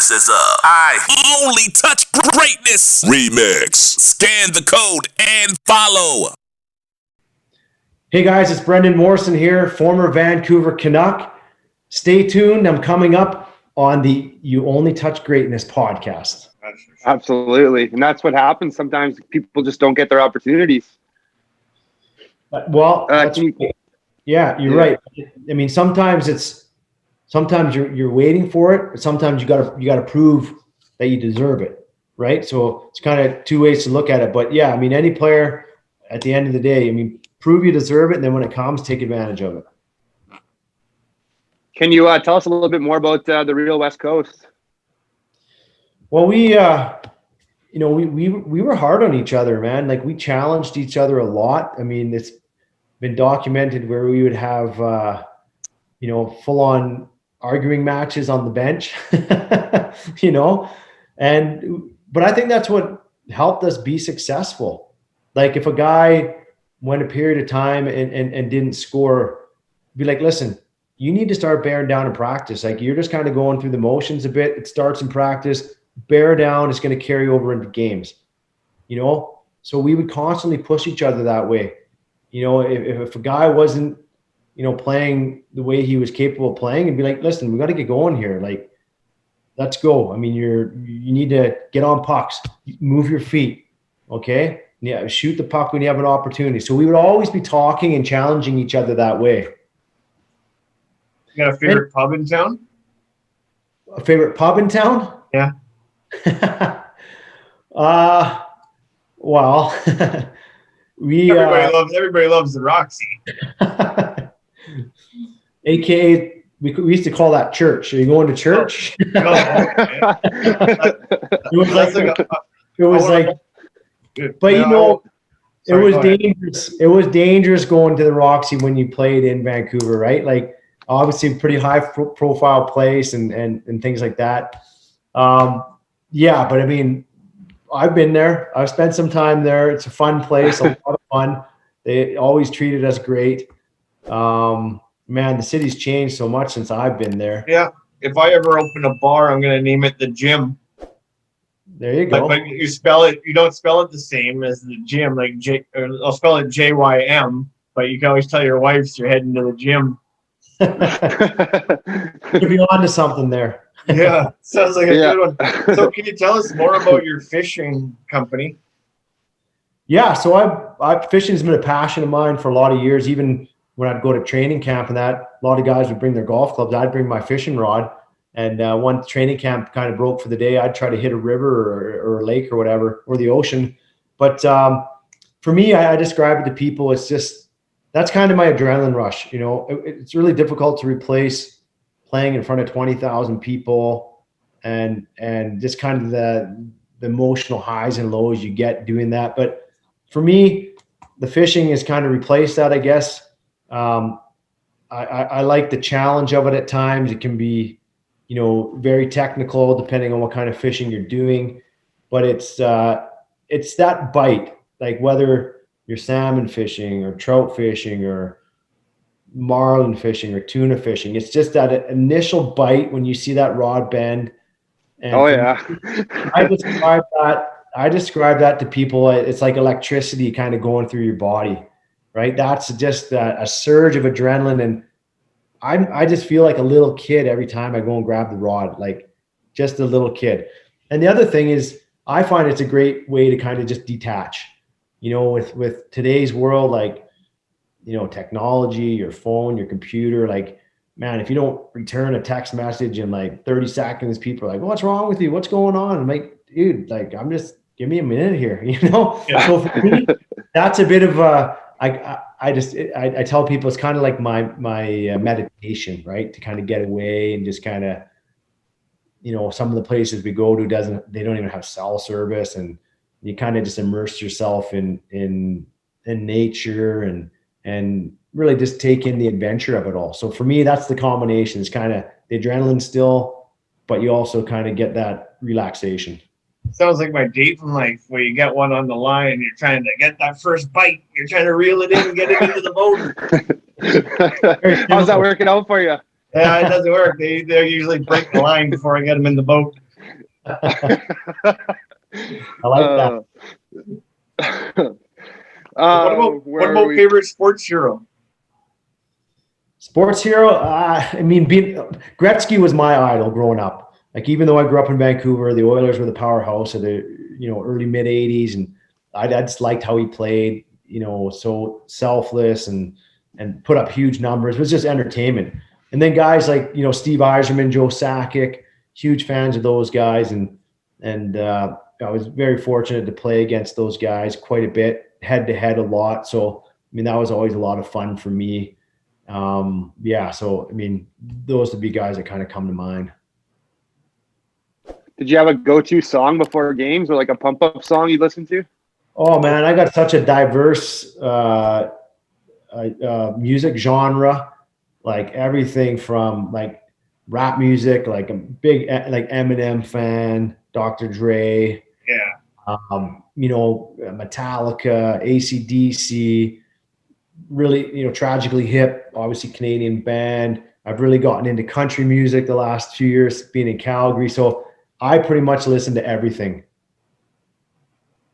This is I Only Touch Greatness Remix. Scan the code and follow. Hey guys, it's Brendan Morrison here, former Vancouver Canuck. Stay tuned. I'm coming up on the You Only Touch Greatness podcast. Absolutely. And that's what happens. Sometimes people just don't get their opportunities. Well, yeah, you're right. I mean, sometimes you're waiting for it, but sometimes you gotta prove that you deserve it, right? So it's kind of two ways to look at it. But yeah, I mean, any player at the end of the day, I mean, prove you deserve it, and then when it comes, take advantage of it. Can you tell us a little bit more about the real Westcoast? Well, we were hard on each other, man. Like, we challenged each other a lot. I mean, it's been documented where we would have, full-on arguing matches on the bench, but I think that's what helped us be successful. Like, if a guy went a period of time and didn't score, be like, listen, you need to start bearing down in practice. Like, you're just kind of going through the motions a bit. It starts in practice. Bear down. It's going to carry over into games, So we would constantly push each other that way. If a guy wasn't, playing the way he was capable of playing, and be like, listen, we got to get going here. Like, let's go. I mean, you need to get on pucks, move your feet. Okay. Yeah. Shoot the puck when you have an opportunity. So we would always be talking and challenging each other that way. You got a favorite pub in town? A favorite pub in town? Yeah. Well, everybody loves the Roxy. AKA, we used to call that church. Are you going to church? It was like, but it was dangerous. It was dangerous going to the Roxy when you played in Vancouver, right? Like, obviously, pretty high profile place and things like that. Yeah, but I mean, I've been there. I've spent some time there. It's a fun place, a lot of fun. They always treated us great. Man, the city's changed so much since I've been there. Yeah. If I ever open a bar, I'm going to name it the Gym. There you go. But you don't spell it the same as the gym. Like I'll spell it JYM, but you can always tell your wife you're heading to the gym. You'll be on to something there. Yeah, sounds like a good one. So can you tell us more about your fishing company? Yeah, so fishing's been a passion of mine for a lot of years. Even when I'd go to training camp and that, a lot of guys would bring their golf clubs. I'd bring my fishing rod. And one training camp kind of broke for the day, I'd try to hit a river or a lake or whatever, or the ocean. But for me, I describe it to people, it's just, that's kind of my adrenaline rush. It's really difficult to replace playing in front of 20,000 people and just kind of the emotional highs and lows you get doing that. But for me, the fishing has kind of replaced that, I guess. I like the challenge of it at times. It can be, very technical depending on what kind of fishing you're doing, but it's that bite, like whether you're salmon fishing or trout fishing or marlin fishing or tuna fishing. It's just that initial bite when you see that rod bend. And I describe that to people. It's like electricity kind of going through your body, right? That's just a surge of adrenaline. And I just feel like a little kid every time I go and grab the rod, like just a little kid. And the other thing is, I find it's a great way to kind of just detach, with today's world, like, technology, your phone, your computer, like, man, if you don't return a text message in like 30 seconds, people are like, what's wrong with you? What's going on? I'm like, dude, like, give me a minute here, Yeah. So for me, that's a bit of I tell people it's kind of like my meditation, right? To kind of get away and just kind of, some of the places we go to they don't even have cell service, and you kind of just immerse yourself in nature and really just take in the adventure of it all. So for me, that's the combination. It's kind of the adrenaline still, but you also kind of get that relaxation. Sounds like my dating life, where you get one on the line, you're trying to get that first bite, you're trying to reel it in and get it into the boat. How's that working out for you? Yeah, it doesn't work. They usually break the line before I get them in the boat. I like that. What about favorite sports hero? Sports hero. I mean, Gretzky was my idol growing up. Like, even though I grew up in Vancouver, the Oilers were the powerhouse of the early mid '80s, and I just liked how he played. So selfless and put up huge numbers. It was just entertainment. And then guys like Steve Yzerman, Joe Sakic, huge fans of those guys, and I was very fortunate to play against those guys quite a bit, head to head a lot. So I mean, that was always a lot of fun for me. So I mean, those would be guys that kind of come to mind. Did you have a go-to song before games, or like a pump-up song you listen to? Oh man, I got such a diverse music genre, like everything from like rap music, like a big like Eminem fan, Dr. Dre, Metallica, AC/DC, really, Tragically Hip, obviously Canadian band. I've really gotten into country music the last few years being in Calgary. So I pretty much listen to everything.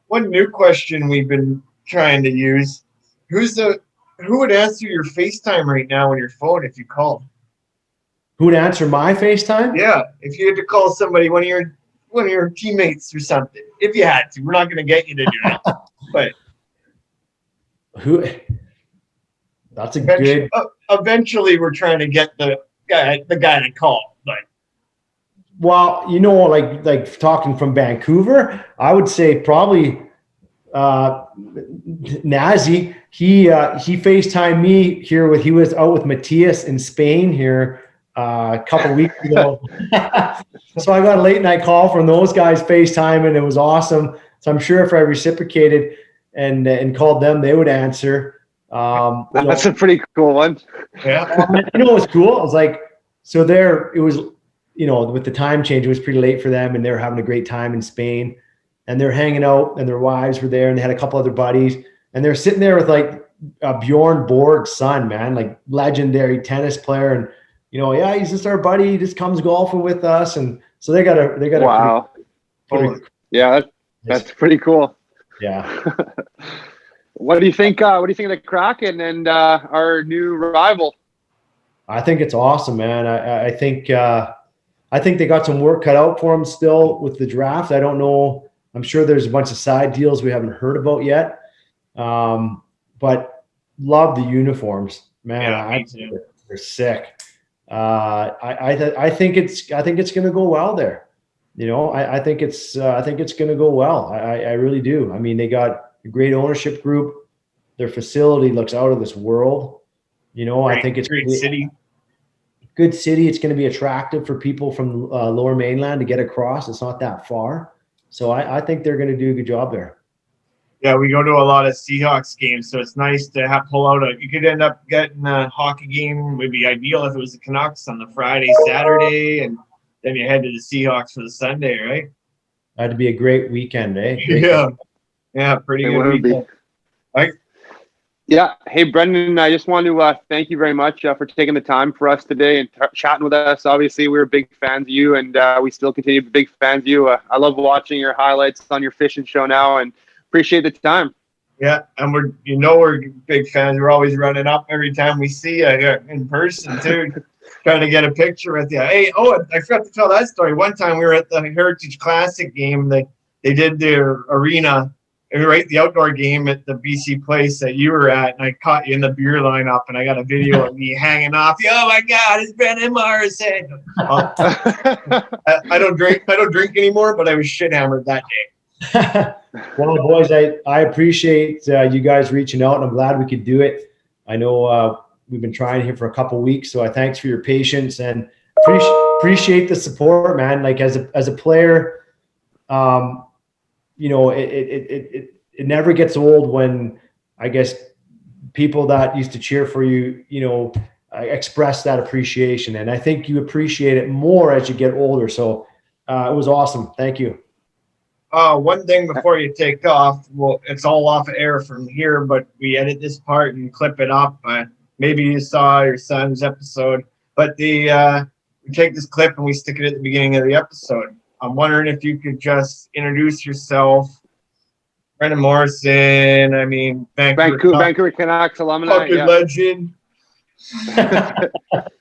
One new question we've been trying to use: who would answer your FaceTime right now on your phone if you called? Who would answer my FaceTime? Yeah, if you had to call somebody, one of your teammates or something, if you had to. We're not going to get you to do it, but who? That's a good. Eventually, we're trying to get the guy to call, but. Well, like talking from Vancouver, I would say probably Nazi. He FaceTimed me here he was out with Matthias in Spain here a couple of weeks ago. So I got a late night call from those guys FaceTime, and it was awesome. So I'm sure if I reciprocated and called them, they would answer. That's a pretty cool one. Yeah. It was cool. I was like, so there it was. With the time change, it was pretty late for them, and they were having a great time in Spain, and they're hanging out, and their wives were there, and they had a couple other buddies, and they're sitting there with like Bjorn Borg's son, man, like legendary tennis player, and he's just our buddy. He just comes golfing with us, and so they got a wow. Yeah, that's pretty cool. Yeah. What do you think? What do you think of the Kraken and our new rival? I think it's awesome, man. I think they got some work cut out for them still with the draft. I don't know. I'm sure there's a bunch of side deals we haven't heard about yet. But love the uniforms, man. Yeah, they're sick. I think it's going to go well there. I think it's going to go well. I really do. I mean, they got a great ownership group. Their facility looks out of this world. I think it's great city. Good city. It's going to be attractive for people from Lower Mainland to get across. It's not that far. So I think they're going to do a good job there. Yeah, we go to a lot of Seahawks games, so it's nice to pull out you could end up getting a hockey game. Would be ideal if it was the Canucks on the Friday, Saturday, and then you head to the Seahawks for the Sunday, right? That'd be a great weekend, eh? Yeah, pretty good weekend. Right? Yeah. Hey, Brendan, I just want to thank you very much for taking the time for us today and chatting with us. Obviously, we were big fans of you, and we still continue to be big fans of you. I love watching your highlights on your fishing show now, and appreciate the time. Yeah, and we're big fans. We're always running up every time we see you in person, too, trying to get a picture with you. Hey, I forgot to tell that story. One time we were at the Heritage Classic game. They did their arena, right, the outdoor game at the BC Place that you were at, and I caught you in the beer lineup, and I got a video of me hanging off you. Oh my God, it's Brendan Morrison. I don't drink anymore, but I was shit hammered that day. Well, boys, I appreciate you guys reaching out, and I'm glad we could do it. I know we've been trying here for a couple weeks, so thanks for your patience and appreciate the support, man. Like as a player, it never gets old when I guess people that used to cheer for you, express that appreciation, and I think you appreciate it more as you get older. So it was awesome. Thank you. One thing before you take off, well, it's all off air from here, but we edit this part and clip it up. Maybe you saw your son's episode, but we take this clip and we stick it at the beginning of the episode. I'm wondering if you could just introduce yourself. Brendan Morrison, I mean, Vancouver Canucks alumni. fucking legend.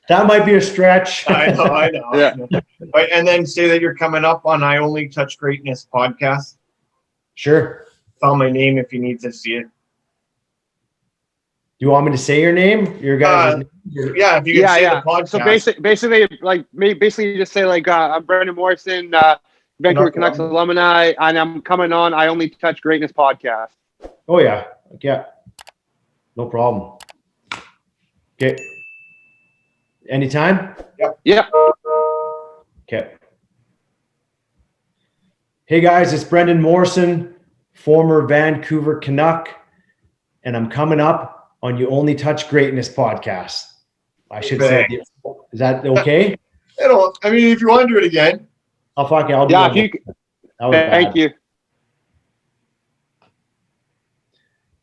That might be a stretch. I know. Yeah. But, and then say that you're coming up on I Only Touch Greatness podcast. Sure. Tell my name if you need to see it. Do you want me to say your name? Your guys' name? Yeah, if you can say the podcast. So basically, you just say like, I'm Brendan Morrison, Vancouver Canucks alumni, and I'm coming on I Only Touch Greatness podcast. Oh yeah. No problem. Okay. Anytime? Yeah. Okay. Hey guys, it's Brendan Morrison, former Vancouver Canuck, and I'm coming up on You Only Touch Greatness podcast. I should say, is that okay? I mean, if you want to do it again. Oh, fuck it. I'll do it. Thank you.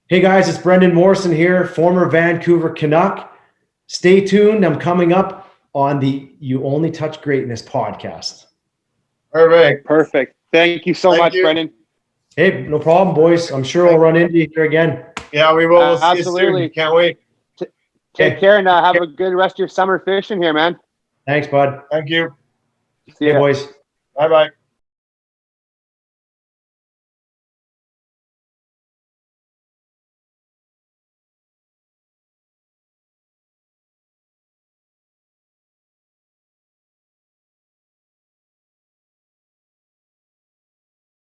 Hey guys, it's Brendan Morrison here, former Vancouver Canuck. Stay tuned. I'm coming up on the You Only Touch Greatness podcast. Perfect. Thank you so much, Brendan. Hey, no problem, boys. I'm sure we'll run into you here again. Yeah, we will. We'll Absolutely. See you soon. Can't wait. Take care and have a good rest of your summer fishing here, man. Thanks, bud. Thank you. See ya. Hey, boys. Bye-bye.